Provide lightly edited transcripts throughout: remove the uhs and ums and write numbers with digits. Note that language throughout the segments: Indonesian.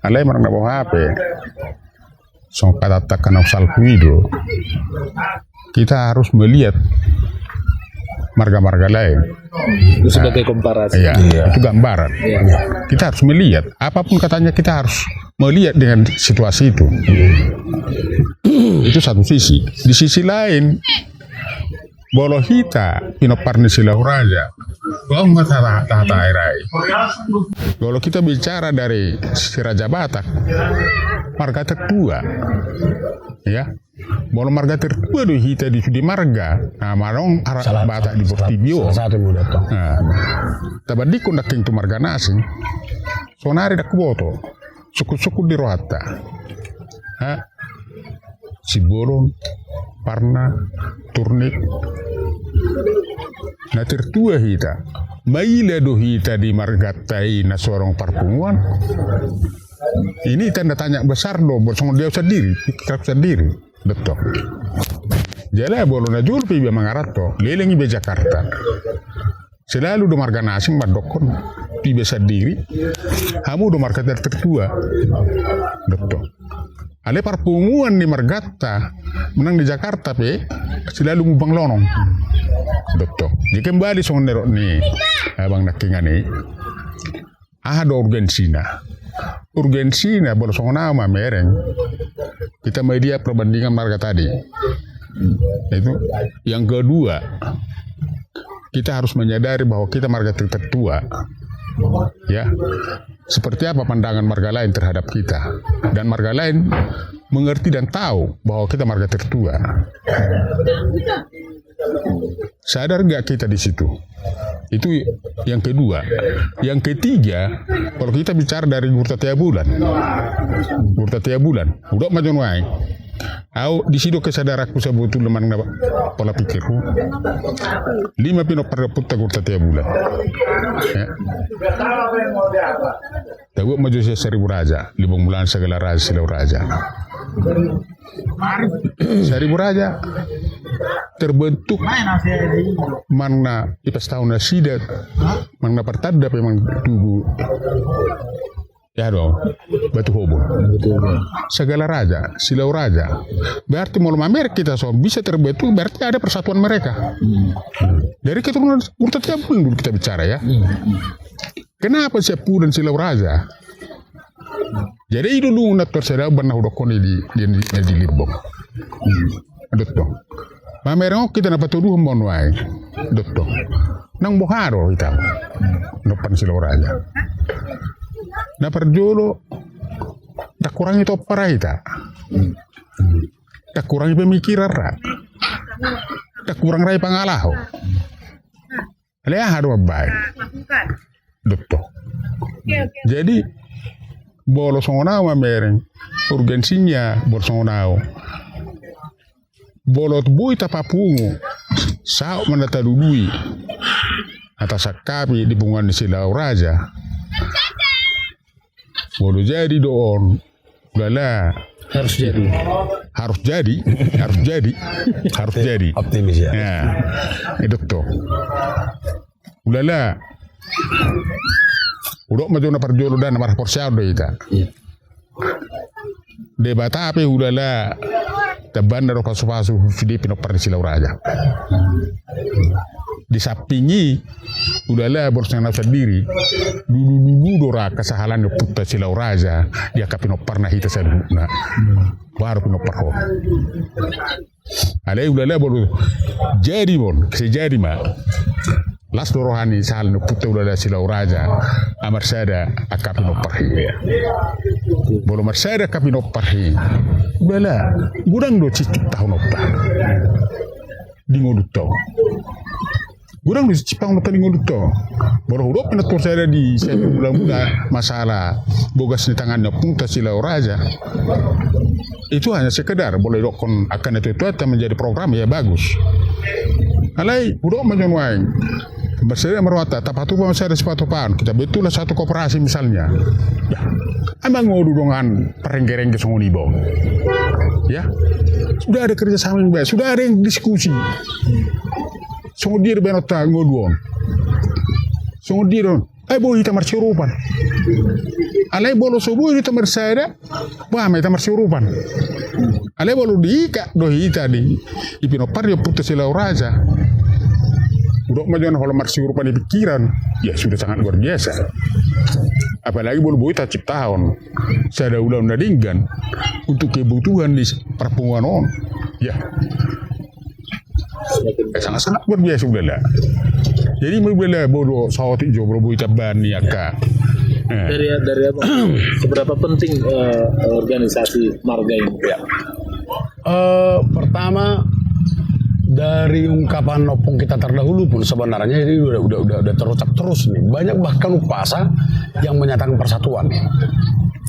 Alai marang nabo HP. Song katakan usal kuido. Kita harus melihat marga-marga lain. Itu sebagai komparasi. Ya, itu gambaran. Kita harus melihat, apapun katanya kita harus melihat dengan situasi itu. Itu satu sisi. Di sisi lain, bolo hita pinoparni silau raja. Kau nggak tata airai. Kalau kita bicara dari si Raja Batak, marga tertua, ya. Bolo marga tertua do hita di marga. Nah, marong arah Batak di Bortibio. Salah satu muda toh. Nah, tabadi kun dak tu marga nasi. Sonari dak boto. Suku-suku di Rohata. Ha? Sibolon, Parna, Turnik. Nah tertua hita. Maila do hita di margatai na sorong parpunguan. Ini tanda tanya besar do. Bersama dia sendiri. Kita sendiri. Betul. Jadi bolo na jul pi mangarato. Lelengi be Jakarta. Selalu do marga nasing madokon. Pi be sendiri. Kamu do marga tertua. Betul. Ale parpunguan di Margatta menang di Jakarta pe selalu mubang lonong. Betul. Jika kembali song nerok ni abang nakingan ni. Ada urgensina boleh song nama mereng. Kita media perbandingan marga tadi. Itu yang kedua. Kita harus menyadari bahwa kita marga tertua. Ya. Seperti apa pandangan marga lain terhadap kita, dan marga lain mengerti dan tahu bahwa kita marga tertua. Sadar nggak kita di situ? Itu yang kedua. Yang ketiga, kalau kita bicara dari Gurta Tiap Bulan, udah majon wae. Au di situ kesadaranku sebutul lemang pola pikirku. 5 pino pada putta Gurta Tiap Bulan. Ya. Tahu maju saya 1000 raja, 5 bulan segala raja silau raja. 1000 raja terbentuk mana ipas tahun nasidat, mana pertanda memang tubuh. Ya dong, batu hobo. Segala raja, silau raja. Berarti mau mamer kita bisa terbentuk, berarti ada persatuan mereka. Dari keturunan Gurta Tiap Bulan dulu kita bicara ya. Kenapa Sepu dan silau raja? Jadi dulu nak tersedia benar udah koni di Lirbong. Betul. Mamerong kita dapat tuduh monwai. Betul. Nang boharo kita. Depan silau raja. Na perjolo tak kurang itu parah kita. Tak kurang pemikiran ra. Tak kurang rai pangalaho. Alea hadu baik. Betul. Jadi bolo songonau mereng urgensinya bolo songonau. Bolot bui tapapungu sao mendatadului atas akabi di bungan silau raja. Bolo jadi doon lala Harus jadi. Harus jadi. Optimis ya. Ya, itu tuh. Lala. Udah maju na perjolo dan marah porsiado ita. Debata apa udahlah taban daro pasu-pasu Filipino Pernisilau Raja. Disapingi udahlah borsana sendiri. Dulu dora kasahalan putta Silau Raja dia kapino parna hita saduna. Baru pino parho. Alai udahlah baru jadi bon, sejadi mah. Las dorohani sahal no putta udahlah Silau Raja amar sada akapino parhi. Bolo marsada kapino parhi. Udahlah gudang do cicip tahun opta. Dingodu tau. Gudang do cicip tahun opta dingodu tau. Bolo huruf na saya di muda masalah bogas di tangannya punta Silau Raja. Itu hanya sekedar boleh dokon akan itu menjadi program ya bagus. Alai huruf menjonwai. Bersedia merwata tapatu ada sepatu pan kita betul satu koperasi misalnya ya amang ngodu dengan perenggereng songoni bom ya sudah ada kerjasama yang baik sudah ada yang diskusi songodir benota ngoduon songodir Ay boleh tamar sirupan. Alay bolo subuh di tamar saya, wah may tamar sirupan. Alay bolo di ika dohi tadi, ipinopar dia putus silau raja. Udah majuan kalau mar sirupan di pikiran, ya sudah sangat luar biasa. Apalagi bolo boita ciptaan, saya ada ulang nadinggan untuk kebutuhan di perpungan on, ya. Sangat-sangat luar biasa udah. Jadi mulai bodoh sawat hijau bodoh taban ya kak. Dari apa? Seberapa penting organisasi marga ini? Ya. Pertama dari ungkapan opung kita terdahulu pun sebenarnya ini udah terucap terus nih. Banyak bahkan upasa yang menyatakan persatuan.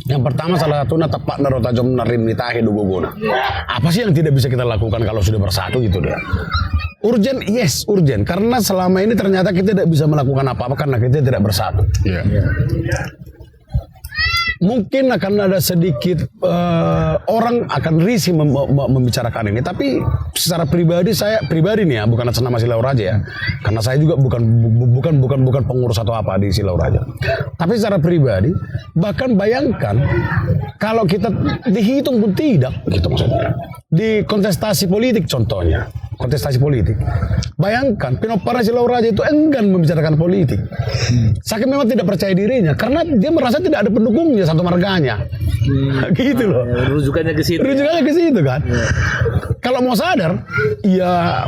Yang pertama salah satunya tepat narota jom narim nitahe dugogona. Apa sih yang tidak bisa kita lakukan kalau sudah bersatu gitu deh? Urgent, yes, urgent. Karena selama ini ternyata kita tidak bisa melakukan apa-apa karena kita tidak bersatu. Yeah. Mungkin akan ada sedikit orang akan risih membicarakan ini, tapi secara pribadi saya nih ya, bukan atas nama Silau Raja ya, karena saya juga bukan pengurus atau apa di Silau Raja. Tapi secara pribadi, bahkan bayangkan kalau kita dihitung pun tidak, gitu maksudnya. Di kontestasi politik contohnya, kontestasi politik. Bayangkan Pinopara Silau Raja itu enggan membicarakan politik. Saking memang tidak percaya dirinya karena dia merasa tidak ada pendukungnya satu marganya. Gitu loh. Rujukannya ke situ. Rujukannya ke situ kan. Kalau mau sadar, ya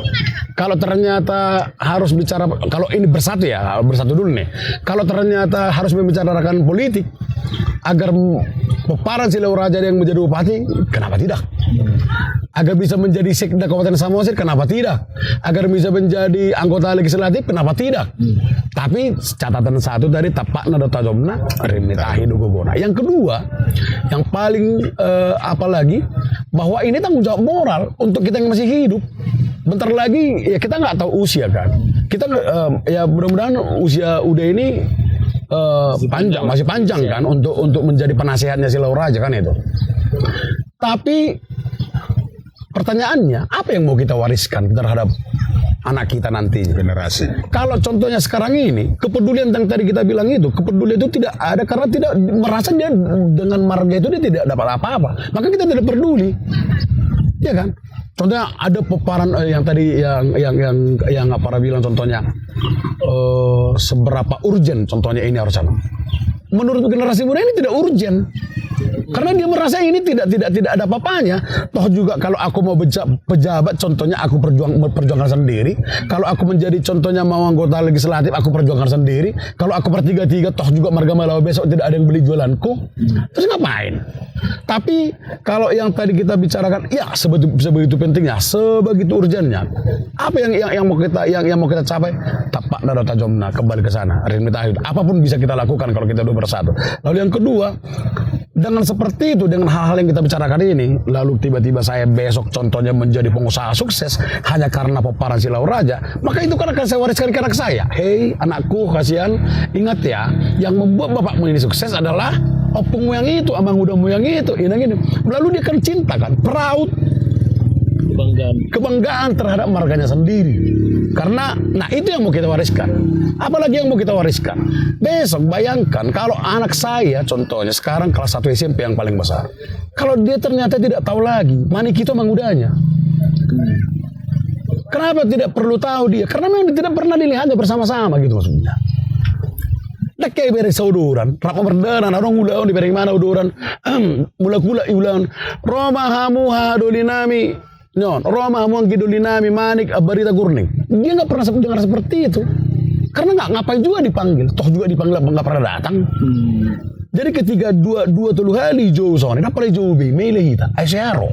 kalau ternyata harus bicara, kalau ini bersatu ya, bersatu dulu nih. Kalau ternyata harus membicarakan politik agar Peparan Silau Raja yang menjadi bupati, kenapa tidak? Agar bisa menjadi sekda Kabupaten Samosir, kenapa tidak? Agar bisa menjadi anggota legislatif, kenapa tidak? Tapi catatan satu dari tapak nado tajomna remitahi dugogona. Yang kedua, yang paling apalagi bahwa ini tanggung jawab moral untuk kita yang masih hidup. Bentar lagi ya kita nggak tahu usia kan. Kita ya mudah-mudahan usia udah ini masih panjang kan untuk menjadi penasehatnya Silau Raja kan itu. Tapi pertanyaannya apa yang mau kita wariskan terhadap anak kita nanti Generasi. Kalau contohnya sekarang ini kepedulian yang tadi kita bilang itu, kepedulian itu tidak ada karena tidak merasa dia dengan marga itu dia tidak dapat apa-apa, maka kita tidak peduli, ya kan? Contohnya ada peparan yang tadi yang para bilang contohnya seberapa urgent contohnya ini harus sama. Menurut generasi muda ini tidak urgent. Karena dia merasa ini tidak ada apa-apanya. Toh juga kalau aku mau pejabat contohnya aku perjuangkan sendiri. Kalau aku menjadi contohnya mau anggota legislatif aku perjuangkan sendiri. Kalau aku per-3-3 toh juga marga Malawa besok tidak ada yang beli jualanku. Terus ngapain? Tapi kalau yang tadi kita bicarakan ya sebegitu pentingnya, sebegitu urgennya. Apa yang mau kita capai? Tapak nado tajomna kembali ke sana. Apapun bisa kita lakukan kalau kita udah bersatu. Lalu yang kedua, dengan seperti itu, dengan hal-hal yang kita bicarakan ini, lalu tiba-tiba saya besok contohnya menjadi pengusaha sukses hanya karena peparan Silau Raja, maka itu kan akan saya wariskan ke anak saya. Hei anakku, kasihan, ingat ya, yang membuat bapakmu ini sukses adalah opungmu yang itu, abangmu yang itu, ini. Lalu dia kan cinta kan, proud, kebanggaan terhadap marganya sendiri. Karena, nah itu yang mau kita wariskan. Apalagi yang mau kita wariskan. Besok bayangkan kalau anak saya contohnya sekarang kelas 1 SMP yang paling besar. Kalau dia ternyata tidak tahu lagi, mana kita mengudanya. Kenapa tidak perlu tahu dia? Karena memang tidak pernah dilihatnya bersama-sama gitu maksudnya. Dah kayak beres sauduran, rapa berdaran, orang ulang di mana uduran, mula-kula ulang, Roma hamu hadolinami. Nyon, Roma hamuang gidulinami manik abarita gurning. Dia nggak pernah dengar seperti itu. Karena nggak ngapain juga dipanggil. Toh juga dipanggil nggak pernah datang. Jadi ketika dua telu kali jauh soalnya, dapat jauh be, mele kita, aisyaro.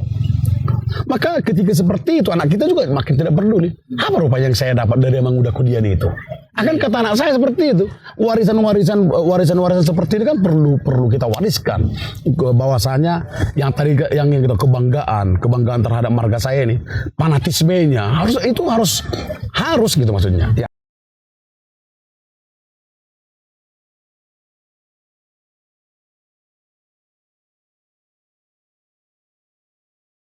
Maka ketika seperti itu anak kita juga makin tidak peduli. Apa rupa yang saya dapat dari emang udah kudian itu? Akan kata anak saya seperti itu. Warisan seperti ini kan perlu kita wariskan. Bahwasanya yang tadi yang kita kebanggaan terhadap marga saya ini, fanatismenya harus gitu maksudnya. Ya.